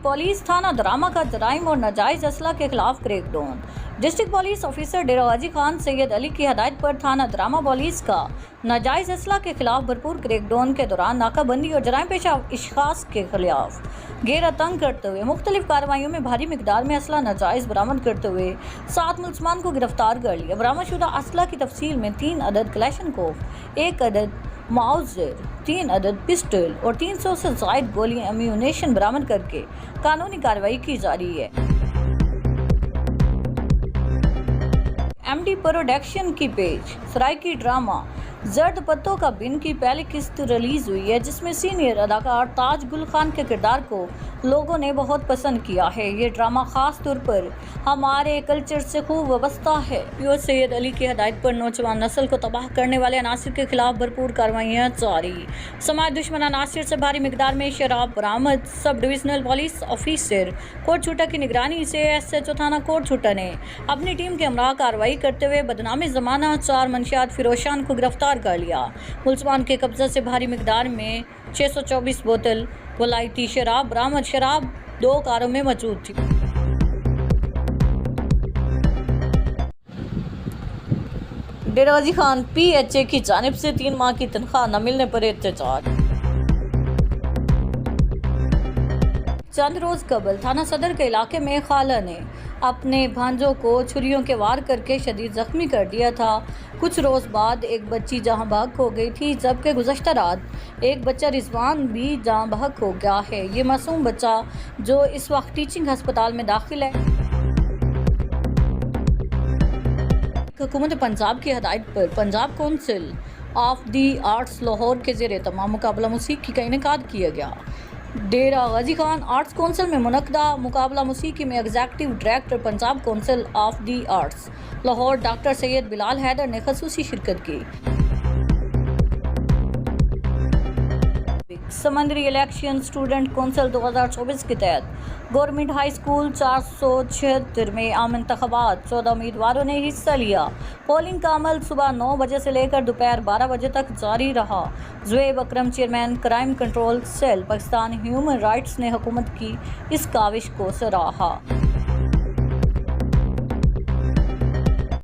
Police थाना दरामा का जराइम और नाजायज असला के खिलाफ क्रैकडाउन। डिस्ट्रिक्ट पुलिस ऑफिसर डेरा गाजी खान सैयद अली की हदायत पर थाना दरामा पुलिस का नाजायज असला के खिलाफ भरपूर क्रैकडाउन के दौरान नाकाबंदी और जराइम पेशा अशखास के खिलाफ घेरा तंग करते हुए मुख्तलिफ कार्रवाइयों में भारी मिकदार में असला नाजायज बरामद करते हुए 7 मुलजमान को गिरफ्तार कर लिया। बरामदशुदा असला की तफसील में 3 अदद कलेशनकोफ, 1 अदद माउजर, 3 अदद पिस्टल और 300 से ज़ायद गोली एम्यूनेशन बरामद करके कानूनी कार्रवाई की जा रही है। एमडी प्रोडक्शन की पेज सराइकी ड्रामा जर्द पत्तों का बिन की पहली किस्त रिलीज हुई है, जिसमें सीनियर अदाकार ताज गुल खान के किरदार को लोगों ने बहुत पसंद किया है। ये ड्रामा खास तौर पर हमारे कल्चर से खूब वाबस्ता है। पीओ सैयद अली की हदायत पर नौजवान नस्ल को तबाह करने वाले अनासिर के खिलाफ भरपूर कार्रवाइयाँ जारी। समाज दुश्मन अनासिर से भारी मिकदार में शराब बरामद। Sub divisional police officer coat छूटा की निगरानी से SHO थाना कोट छूटा ने अपनी टीम के हमरा कार्रवाई करते हुए बदनामी जमाना 4 मंशियात फिरोशान को गिरफ्तार कर लिया। मुलजमान के कब्जा से भारी मिकदार में 624 बोतल वलायती शराब बरामद। शराब 2 कारों में मौजूद थी। डेरा गाजी खान PHA की जानिब से 3 माह की तनख्वाह न मिलने पर एहतजाज। चंद रोज कबल थाना सदर के इलाके में खाला ने अपने भांजों को छुरियों के वार करके शदीद जख्मी कर दिया था। कुछ रोज बाद एक बच्ची जहां बहक हो गई थी, जबकि गुज़श्ता रात एक बच्चा रिजवान भी जहां बहक हो गया है। ये मासूम बच्चा जो इस वक्त टीचिंग अस्पताल में दाखिल है। हुकूमत पंजाब की हदायत पर Punjab council of the arts Lahore के ज़ेरे तमाम मुकाबला मौसीकी का इनेकाद किया गया। डेरा गाजी खान आर्ट्स काउंसिल में मुनक्दा मुकाबला मौसीकी में executive director Punjab council of the arts Lahore doctor Syed Bilal Haider ने खसूसी शिरकत की। समंदरी इलेक्शन स्टूडेंट काउंसिल 2024 के तहत गवर्नमेंट हाई स्कूल 476 में आम इंतखाबात 14 उम्मीदवारों ने हिस्सा लिया। पोलिंग का अमल सुबह 9 बजे से लेकर दोपहर 12 बजे तक जारी रहा। Zuaib Akram chairman crime control cell Pakistan human rights ने हुकूमत की इस काविश को सराहा।